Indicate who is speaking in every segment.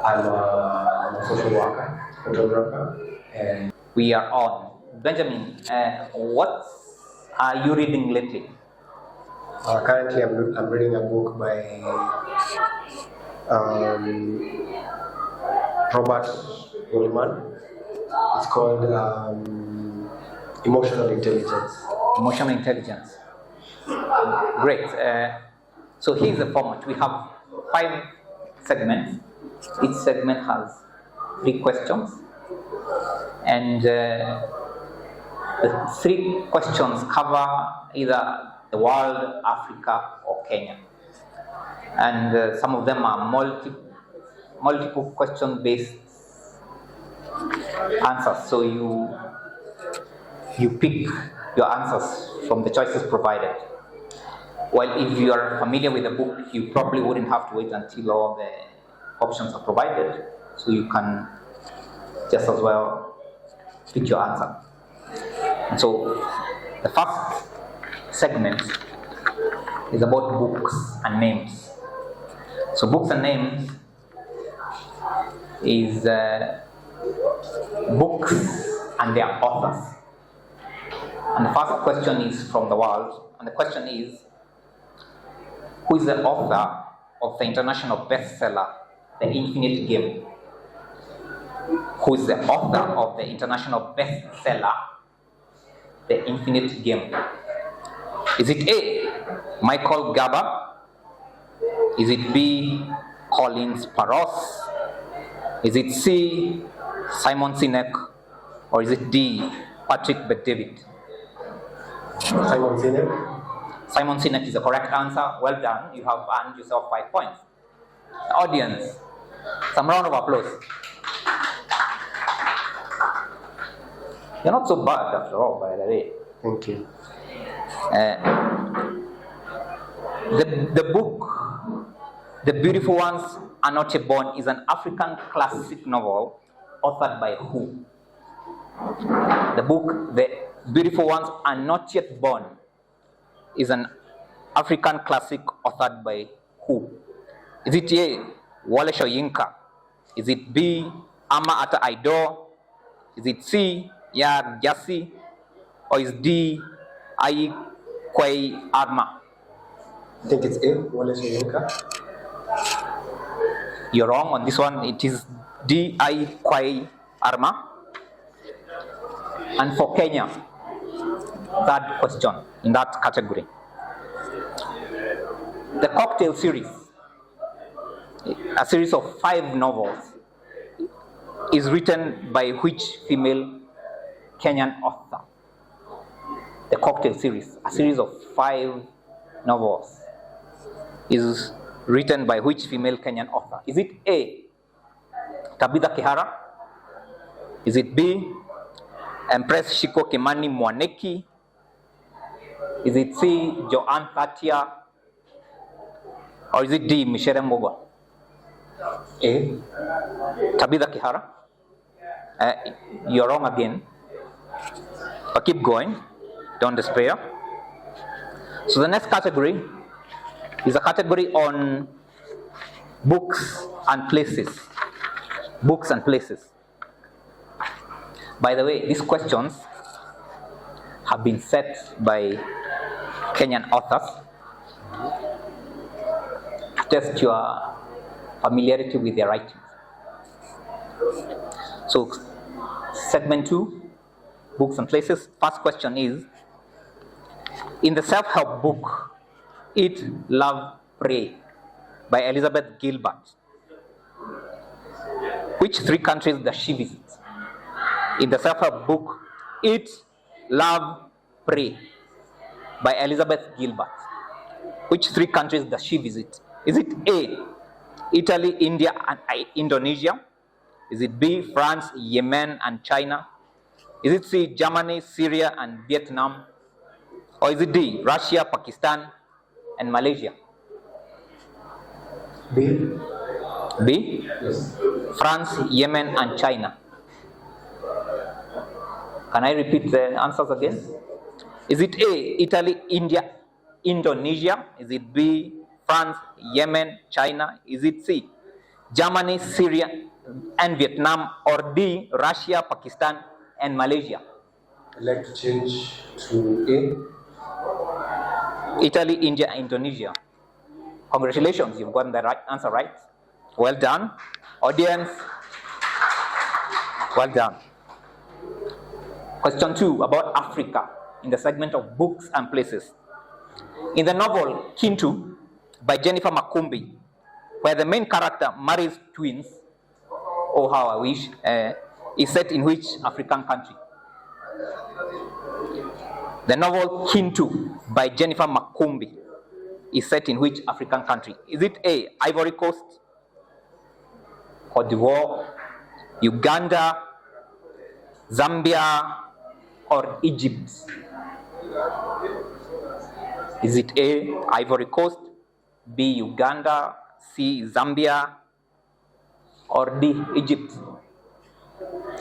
Speaker 1: I'm a social worker, photographer, and
Speaker 2: we are on. Benjamin, what are you reading lately?
Speaker 1: Currently I'm reading a book by Robert Goldman. It's called Emotional Intelligence.
Speaker 2: Emotional intelligence. Great. So here's the format. We have 5 segments. Each segment has 3 questions. And the 3 questions cover either the world, Africa, or Kenya. And some of them are multiple question based answers. So you pick your answers from the choices provided. Well, if you are familiar with the book, you probably wouldn't have to wait until all the options are provided, so you can just as well pick your answer. And so the first segment is about books and names. So books and names is books and their authors. And the first question is from the world, and the question is, who is the author of the international bestseller, The Infinite Game? Who is the author of the international bestseller, The Infinite Game? Is it A, Michael Gerber? Is it B, Colin Sparrows? Is it C, Simon Sinek? Or is it D, Patrick Bet-David?
Speaker 1: Simon Sinek.
Speaker 2: Simon Sinek is the correct answer. Well done. You have earned yourself 5 points. Audience, some round of applause. You're not so bad after all, by the way.
Speaker 1: Thank you.
Speaker 2: The book, The Beautiful Ones Are Not Yet Born, is an African classic novel authored by who? The book, The Beautiful Ones Are Not Yet Born, is an African classic authored by who? Is it A, Wole Soyinka? Is it B, Ama Ata Aidoo? Is it C, Yar Gyasi? Or is D, Ai Kwei Arma?
Speaker 1: I think it's A, Wole Soyinka.
Speaker 2: You're wrong on this one. It is D, Ai Kwei Arma. And for Kenya, third question in that category. The Cocktail series, a series of 5 novels, is written by which female Kenyan author? The Cocktail series, a series of 5 novels, is written by which female Kenyan author? Is it A, Tabitha Kihara? Is it B, Empress Shiko Kimani Mwaneki? Is it C, Joanne Thatia? Or is it D, Michere Mbogo?
Speaker 1: A,
Speaker 2: Tabitha Kihara? You're wrong again. But keep going. Don't despair. So the next category is a category on books and places. Books and places. By the way, these questions have been set by Kenyan authors to test your familiarity with their writings. So, segment 2, books and places. First question is, in the self-help book, Eat, Love, Pray by Elizabeth Gilbert, which 3 countries does she visit? In the self-help book, Eat, Love, Pray by Elizabeth Gilbert, which 3 countries does she visit? Is it A, Italy, India, and Indonesia? Is it B, France, Yemen, and China? Is it C, Germany, Syria, and Vietnam? Or is it D, Russia, Pakistan, and Malaysia?
Speaker 1: B.
Speaker 2: B?
Speaker 1: Yes.
Speaker 2: France, Yemen, and China. Can I repeat the answers again? Is it A, Italy, India, Indonesia? Is it B, France, Yemen, China? Is it C, Germany, Syria, and Vietnam, or D, Russia, Pakistan, and Malaysia?
Speaker 1: I'd like to change to A.
Speaker 2: Italy, India, and Indonesia. Congratulations, you've gotten the right answer right. Well done. Audience, well done. Question 2 about Africa in the segment of books and places. In the novel Kintu by Jennifer Makumbi, where the main character marries twins, oh how I wish, is set in which African country? The novel Kintu by Jennifer Makumbi is set in which African country? Is it A, Ivory Coast, Cote d'Ivoire, Uganda, Zambia, or Egypt? Is it A, Ivory Coast, B, Uganda, C, Zambia, or D, Egypt?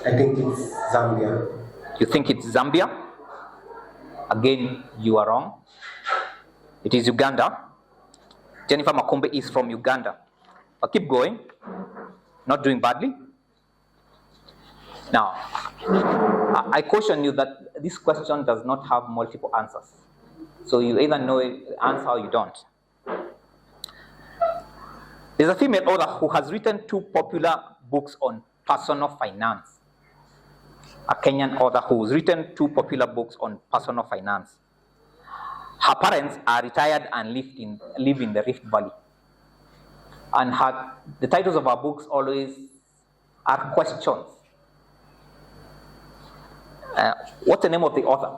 Speaker 1: I think it's Zambia.
Speaker 2: You think it's Zambia? Again, you are wrong. It is Uganda. Jennifer Makumbi is from Uganda. But keep going. Not doing badly. Now, I caution you that this question does not have multiple answers. So you either know the answer or you don't. There's a female author who has written 2 popular books on personal finance. A Kenyan author who's written 2 popular books on personal finance. Her parents are retired and live in the Rift Valley. And the titles of her books always are questions. What's the name of the author?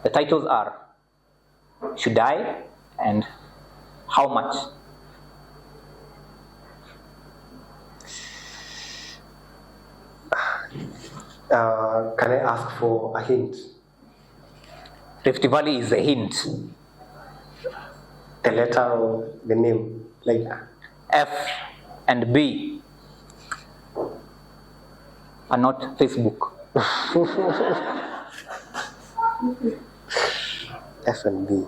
Speaker 2: The titles are Should I and How Much?
Speaker 1: Can I ask for a hint?
Speaker 2: Rift Valley is a hint.
Speaker 1: The letter or the name? Like
Speaker 2: F and B are not Facebook.
Speaker 1: F and B.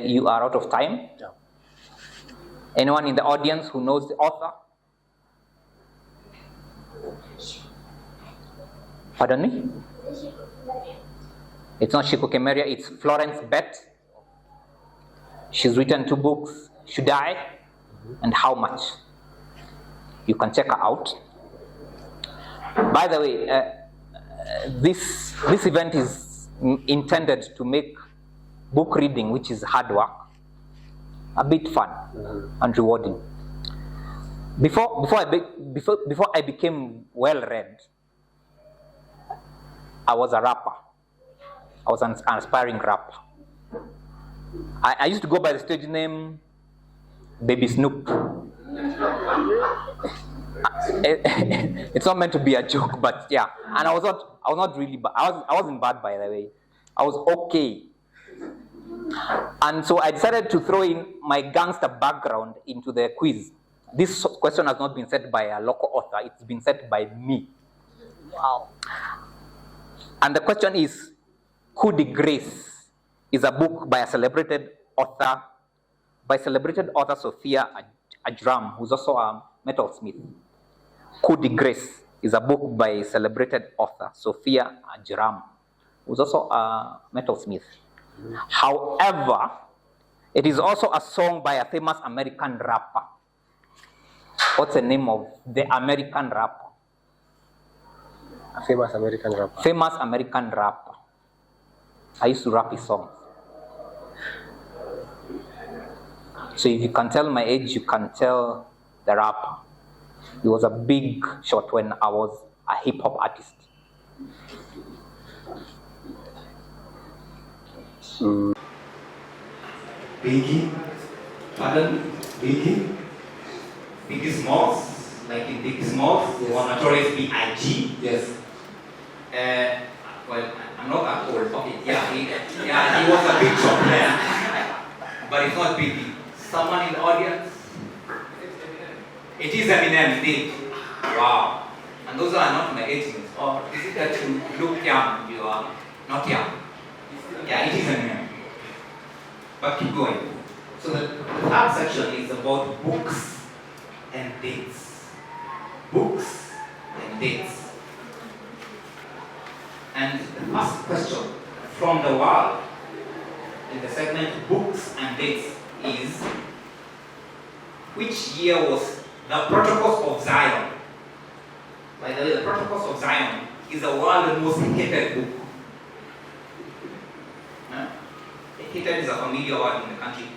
Speaker 2: You are out of time.
Speaker 1: Yeah.
Speaker 2: Anyone in the audience who knows the author? Pardon me? It's not Shiku Kemeria, it's Florence Bett. She's written 2 books, Should I and How Much? You can check her out. By the way, this event is intended to make book reading, which is hard work, a bit fun and rewarding. Before I became well read, I was a rapper. I was an aspiring rapper. I used to go by the stage name Baby Snoop. It's not meant to be a joke, but yeah. And I was not really bad. I wasn't bad, by the way. I was okay. And so I decided to throw in my gangster background into the quiz. This question has not been set by a local author, it's been set by me. Wow. And the question is, Coup de Grace is a book by a celebrated author, Sophia Ajram, who's also a metalsmith. Coup de Grace is a book by celebrated author, Sophia Ajram, who's also a metalsmith. However, it is also a song by a famous American rapper. What's the name of the American rapper?
Speaker 1: A famous American rapper.
Speaker 2: Famous American rapper. I used to rap his songs. So if you can tell my age, you can tell the rapper. He was a big shot when I was a hip hop artist.
Speaker 1: Biggie.
Speaker 2: Pardon?
Speaker 1: Biggie.
Speaker 2: Biggie Smalls, like in Biggie Smalls,
Speaker 1: Yes.
Speaker 2: or notorious B.I.G.
Speaker 1: Yes.
Speaker 2: Well, I'm not that old. Okay, he was a big shot player, but it's not Biggie. Someone in the audience? It is Eminem indeed. Wow. And those are not my 18s. Or is it that you look young, you are not young? Yeah, it is Eminem. But keep going. So the third section is about books and dates. Books and dates. And the first question from the world in the segment books and dates is, which year was the Protocols of Zion? By the way, the Protocols of Zion is the world's most hated book. Hated is a familiar word in the country.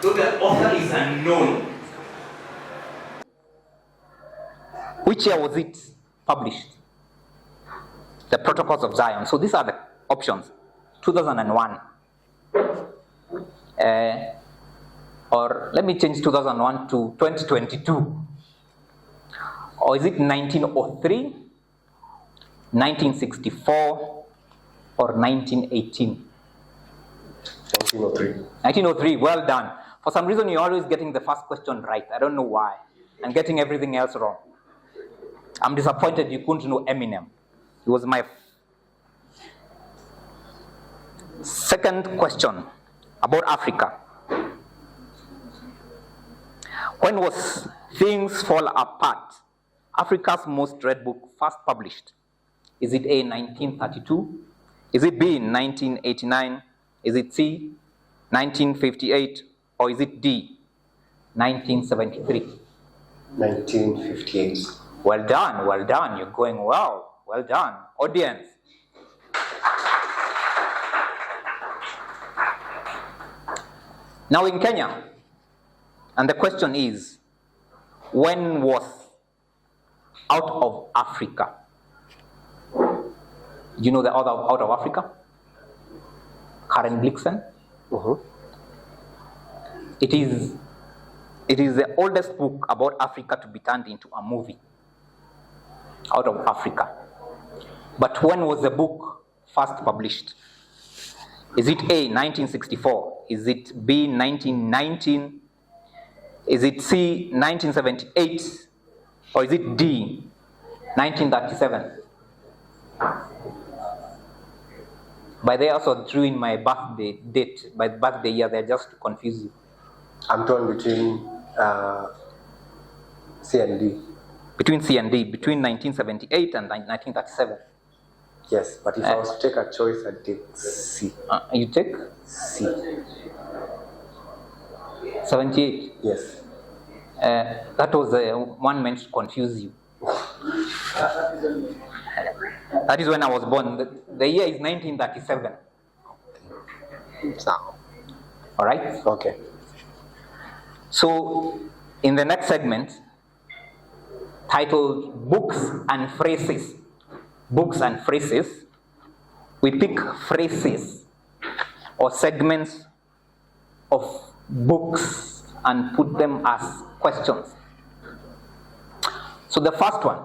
Speaker 2: Though the author is unknown. Which year was it published? The Protocols of Zion. So these are the options. 2001. Or let me change 2001 to 2022. Or is it 1903, 1964, or 1918?
Speaker 1: 1903.
Speaker 2: 1903, well done. For some reason, you're always getting the first question right. I don't know why. And getting everything else wrong. I'm disappointed you couldn't know Eminem. It was my second question about Africa. When was Things Fall Apart, Africa's most read book, first published? Is it A, 1932? Is it B, 1989? Is it C, 1958? Or is it D, 1973?
Speaker 1: 1958.
Speaker 2: Well done, well done. You're going well. Well done. Audience. Now in Kenya, and the question is, when was Out of Africa? You know the author of Out of Africa? Karen Blixen. It is the oldest book about Africa to be turned into a movie. Out of Africa. But when was the book first published? Is it A, 1964? Is it B, 1919? Is it C, 1978? Or is it D, 1937? By the way, I also drew in my birthday date, by birthday year there, just to confuse you.
Speaker 1: I'm torn between C and D.
Speaker 2: Between C and D, between 1978 and 1937.
Speaker 1: Yes, but if I was to take a choice, I'd take C.
Speaker 2: You take?
Speaker 1: C.
Speaker 2: 78?
Speaker 1: Yes.
Speaker 2: That was one meant to confuse you. That is when I was born. The year is 1937.
Speaker 1: So.
Speaker 2: All right?
Speaker 1: Okay.
Speaker 2: So, in the next segment, titled Books and Phrases. Books and Phrases. We pick phrases or segments of books and put them as questions. So the first one,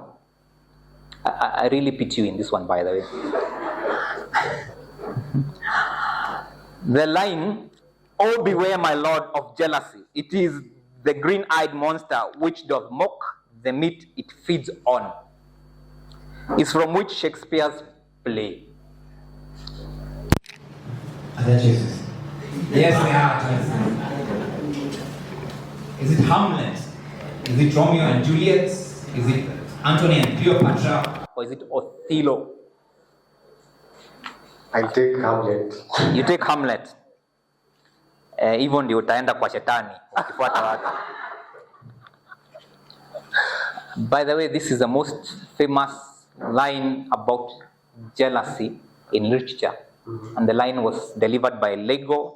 Speaker 2: I really pity you in this one, by the way. The line, "Oh, beware, my lord, of jealousy. It is the green-eyed monster which doth mock the meat it feeds on," is from which Shakespeare's play?
Speaker 3: Are there choices? Yes, there are choices. Is it Hamlet? Is it Romeo and Juliet? Is it Antony and Cleopatra?
Speaker 2: Or is it Othello?
Speaker 1: I take Hamlet.
Speaker 2: You take Hamlet. Hivyo ndio utaenda kwa shetani ukifuata watu. By the way, this is the most famous line about jealousy in literature. And the line was delivered by Lego.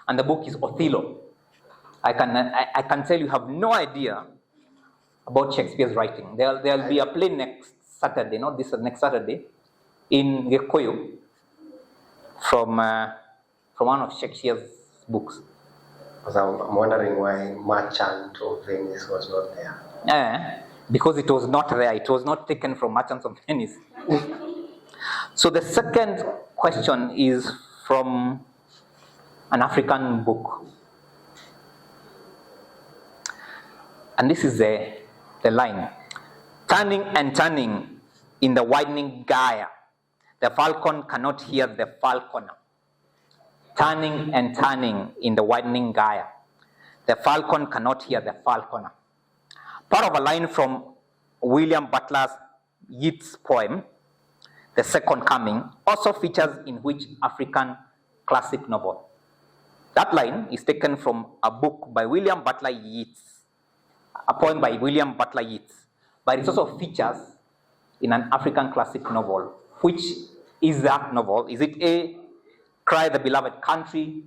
Speaker 2: And the book is Othello. I can tell you have no idea about Shakespeare's writing. There'll be a play next Saturday, not this next Saturday, in Gikuyu from one of Shakespeare's books.
Speaker 1: Because I'm wondering why Merchant of Venice was not there.
Speaker 2: Because it was not there. It was not taken from Merchants of Venice. So the second question is from an African book. And this is the line. Turning and turning in the widening gyre, the falcon cannot hear the falconer. Turning and turning in the widening gyre, the falcon cannot hear the falconer. Part of a line from William Butler Yeats' poem, The Second Coming, also features in which African classic novel? That line is taken from a book by William Butler Yeats, a poem by William Butler Yeats, but it also features in an African classic novel. Which is that novel? Is it A, Cry the Beloved Country?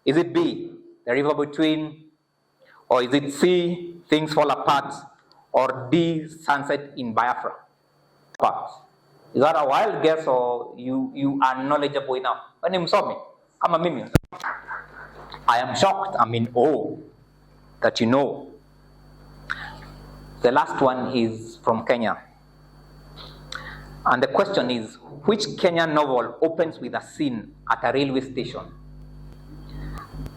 Speaker 2: Is it B, The River Between? Or is it C, Things Fall Apart? Or D, Sunset in Biafra? Is that a wild guess, or you are knowledgeable enough? My name is Msomi. Come on, Mimi. I am shocked. I'm in awe that you know. The last one is from Kenya. And the question is, which Kenyan novel opens with a scene at a railway station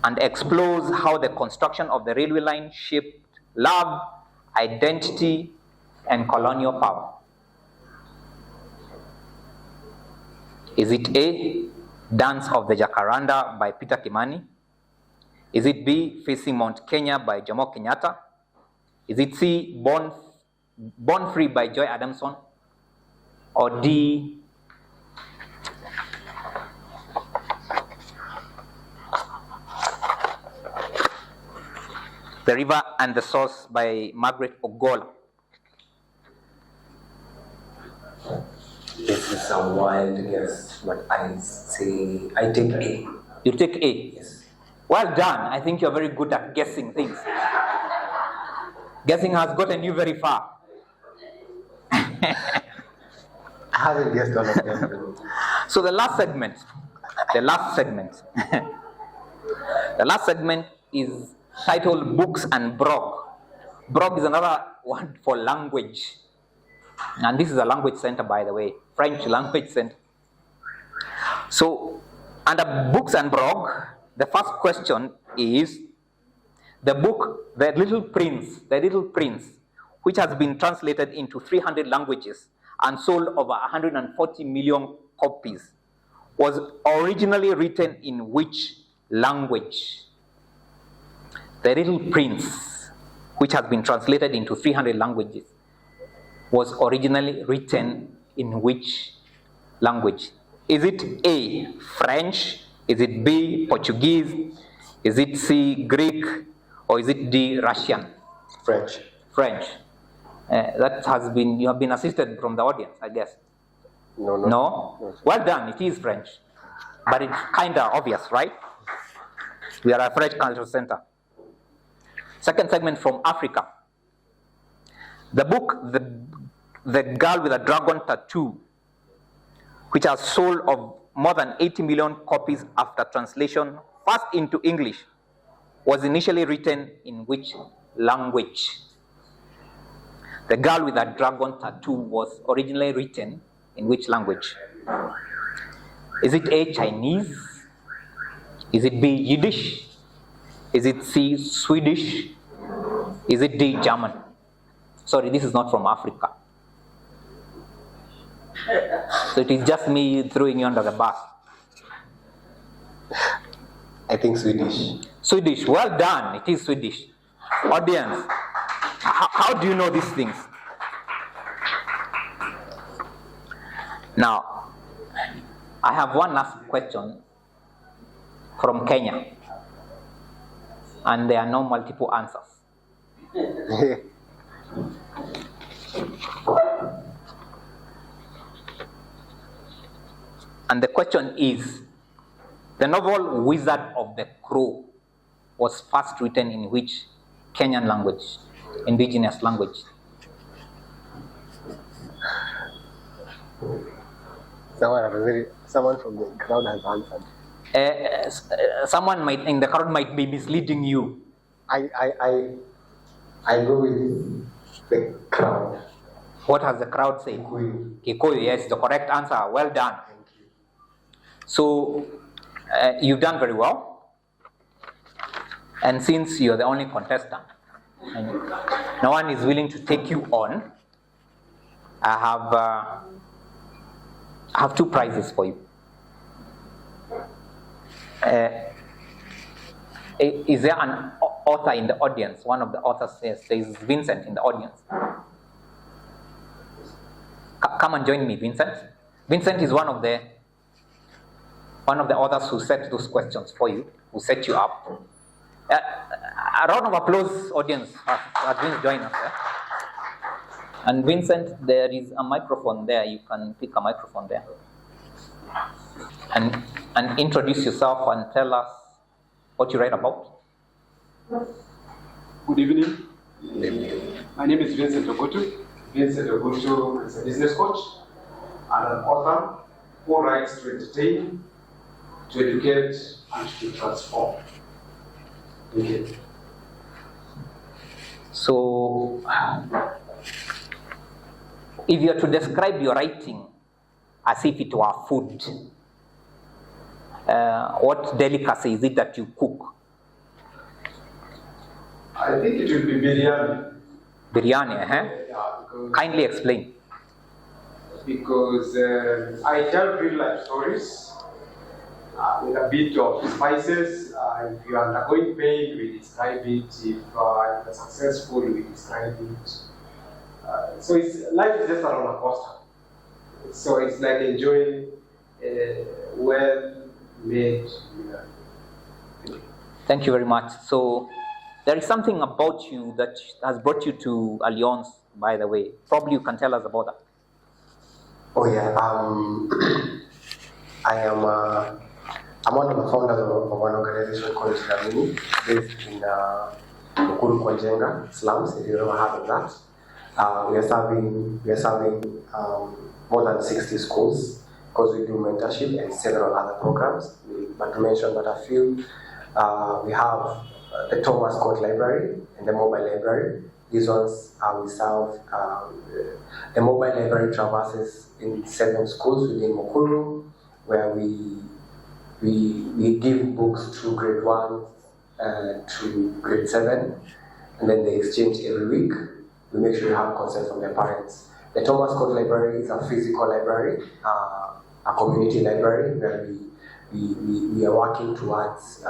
Speaker 2: and explores how the construction of the railway line shaped love, identity, and colonial power? Is it A, Dance of the Jacaranda by Peter Kimani? Is it B, Facing Mount Kenya by Jomo Kenyatta? Is it C, Born Free by Joy Adamson? Or D, The River and the Source by Margaret Ogola?
Speaker 1: This is a wild guess, but I take A.
Speaker 2: You take A?
Speaker 1: Yes.
Speaker 2: Well done. I think you're very good at guessing things. Guessing has gotten you very far.
Speaker 1: I haven't guessed all of them.
Speaker 2: So the last segment is titled Books and Brog. Brog is another word for language. And this is a language center, by the way, French language center. So, under Books and Brog, the first question is the book, The Little Prince, which has been translated into 300 languages and sold over 140 million copies, was originally written in which language? The Little Prince, which has been translated into 300 languages, was originally written in which language? Is it A, French? Is it B, Portuguese? Is it C, Greek? Or is it D, Russian?
Speaker 1: French.
Speaker 2: You have been assisted from the audience, I guess. No? Well done, it is French. But it's kind of obvious, right? We are a French cultural center. Second segment from Africa. The book, The Girl with a Dragon Tattoo, which has sold of more than 80 million copies after translation first into English, was initially written in which language? The Girl with a Dragon Tattoo was originally written in which language? Is it A, Chinese? Is it B, Yiddish? Is it C, Swedish? Is it D, German? Sorry, this is not from Africa. So it is just me throwing you under the bus.
Speaker 1: I think Swedish.
Speaker 2: Swedish, well done, it is Swedish. Audience, how do you know these things? Now, I have one last question from Kenya, and there are no multiple answers. And the question is, the novel Wizard of the Crow was first written in which Kenyan language, indigenous language?
Speaker 1: Someone from the crowd has answered.
Speaker 2: Someone in the crowd might be misleading you.
Speaker 1: I go with the crowd.
Speaker 2: What has the crowd said? Kikuyu, yes, the correct answer. Well done.
Speaker 1: Thank you.
Speaker 2: So, you've done very well. And since you're the only contestant, and no one is willing to take you on, I have two prizes for you. Is there an author in the audience? One of the authors says there is Vincent in the audience. Come and join me, Vincent. Vincent is one of the authors who set those questions for you, who set you up. A round of applause, audience, has Vince joined us. And Vincent, there is a microphone there. You can pick a microphone there. And introduce yourself and tell us what you write about.
Speaker 4: Good evening. My name is Vincent Ogutu. Vincent Ogutu is a business coach and an author who writes to entertain, to educate, and to transform. Thank you.
Speaker 2: So, if you are to describe your writing as if it were food, what delicacy is it that you cook?
Speaker 4: I think it will be biryani.
Speaker 2: Biryani, huh?
Speaker 4: Yeah,
Speaker 2: Kindly explain.
Speaker 4: Because I tell real life stories with a bit of spices. If you are undergoing pain, we describe it. If you are successful, we describe it. So life is just a roller coaster. So it's like enjoying well-made.
Speaker 2: Thank you very much. So, there is something about you that has brought you to Alliance, by the way. Probably you can tell us about that.
Speaker 1: Oh yeah, I'm one of the founders of one organization called Nyrobi, based in Ukuru Kwanjenga slums. If you ever heard of that, we are serving more than 60 schools because we do mentorship and several other programs. But to mention but a few, we have the Thomas Court Library and the mobile library. These ones we serve. The mobile library traverses in 7 schools within Mukuru, where we give books to grade 1 to grade 7, and then they exchange every week. We make sure you have consent from their parents. The Thomas Court Library is a physical library, a community library where we are working towards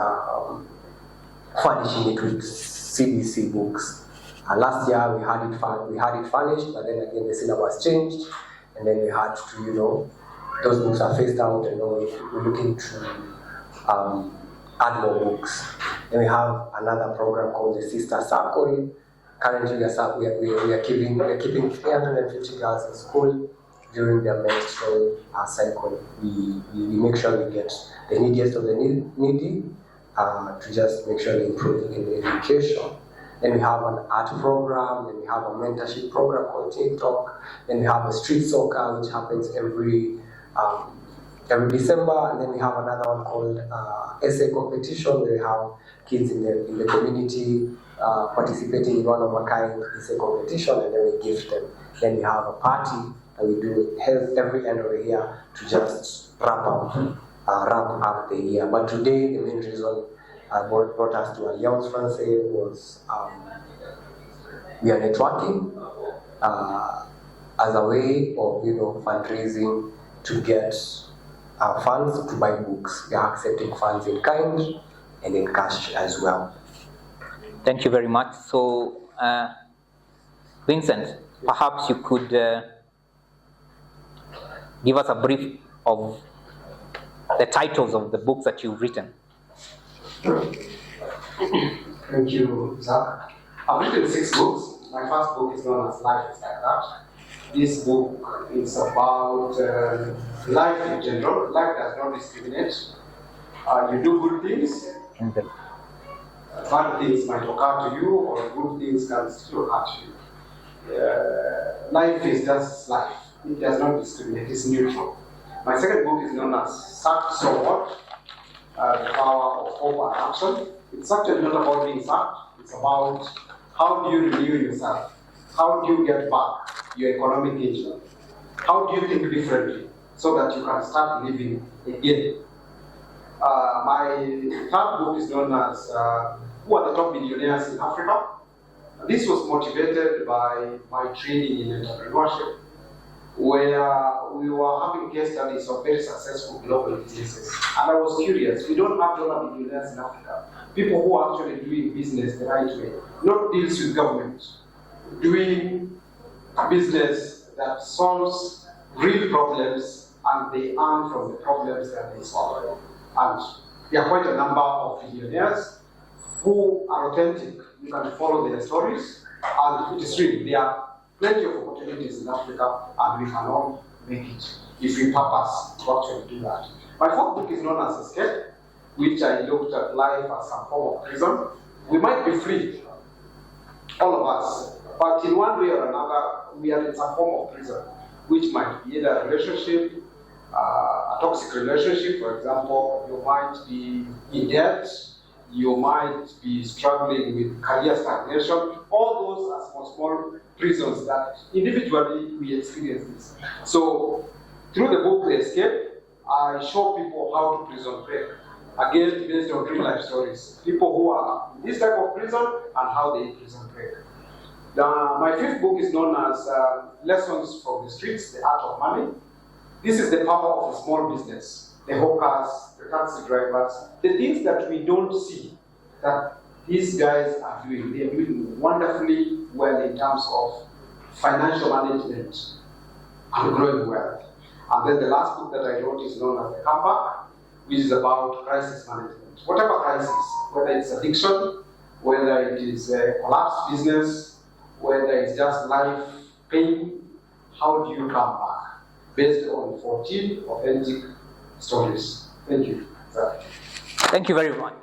Speaker 1: furnishing it with CBC books. Last year we had it furnished, but then again the syllabus changed, and then we had to, those books are phased out, and we're looking to add more books. Then we have another program called the Sister Circle. Currently we are keeping 350 girls in school during their menstrual cycle. We make sure we get the neediest of the needy to just make sure they improve in education. Then we have an art program, then we have a mentorship program called TikTok, then we have a street soccer which happens every December, and then we have another one called essay competition where we have kids in the community participating in one-of-a-kind essay competition, and then we gift them. Then we have a party that we do every end of the year to just wrap up the year. But today, the main reason brought us to Alliance Française was we are networking as a way of fundraising to get funds to buy books. We are accepting funds in kind and in cash as well.
Speaker 2: Thank you very much. So, Vincent, perhaps you could give us a brief of the titles of the books that you've written.
Speaker 4: Thank you, Zach. I've written 6 books. My first book is known as Life is Like That. This book is about life in general. Life does not discriminate. You do good things, bad things might occur to you, or good things can still hurt you. Life is just life. It does not discriminate. It's neutral. My second book is known as Sacked So What? The Power of Hope and Action. It's actually not about being sacked. It's about how do you renew yourself? How do you get back your economic engine? How do you think differently so that you can start living again? My third book is known as who are the top millionaires in Africa. This was motivated by my training in entrepreneurship, where we were having case studies of very successful global businesses. And I was curious, we don't have dollar millionaires in Africa. People who are actually doing business the right way, not deals with government, doing business that solves real problems and they earn from the problems that they solve. And there are quite a number of billionaires who are authentic. You can follow their stories, and it is real. There are plenty of opportunities in Africa, and we can all make it if we purpose to actually do that. My fourth book is known as Escape, which I looked at life as some form of prison. We might be free, all of us, but in one way or another, we are in some form of prison, which might be either a relationship, a toxic relationship, for example. You might be in debt, you might be struggling with career stagnation. All those are small prisons that individually we experience this. So through the book, The Escape, I show people how to prison break. Again, based on real life stories. People who are in this type of prison and how they prison break. My fifth book is known as Lessons from the Streets, The Art of Money. This is the power of a small business. The hawkers, the taxi drivers, the things that we don't see that these guys are doing. They are doing wonderfully well in terms of financial management and growing wealth. And then the last book that I wrote is known as The Comeback, which is about crisis management. Whatever crisis, whether it's addiction, whether it is a collapsed business, whether it's just life pain, how do you come back? Based on 14 authentic stories. Thank you.
Speaker 2: Thank you very much.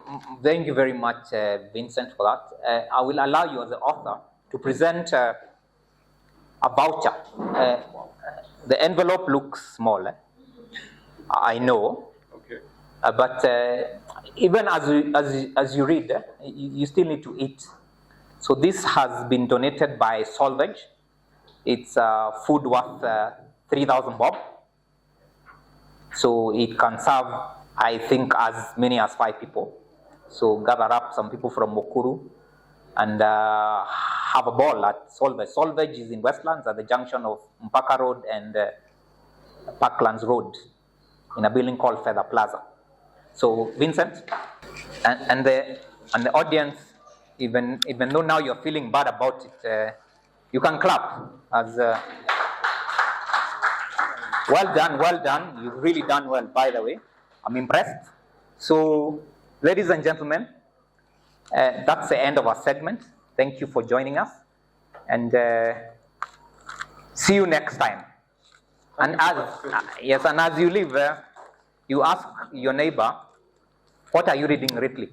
Speaker 2: Thank you very much, Vincent, for that. I will allow you as the author to present a voucher. The envelope looks small, I know.
Speaker 4: Okay.
Speaker 2: But even as you read, you still need to eat. So this has been donated by Solvage. It's food worth 3,000 bob. So it can serve, I think, as many as 5 people. So gather up some people from Mukuru and have a ball at Solvage. Solvage is in Westlands at the junction of Mpaka Road and Parklands Road in a building called Feather Plaza. So Vincent and the audience, even though now you're feeling bad about it, you can clap as. Well done. You've really done well, by the way. I'm impressed. So, ladies and gentlemen, that's the end of our segment. Thank you for joining us. And see you next time. And as you leave, you ask your neighbor, what are you reading, Ridley?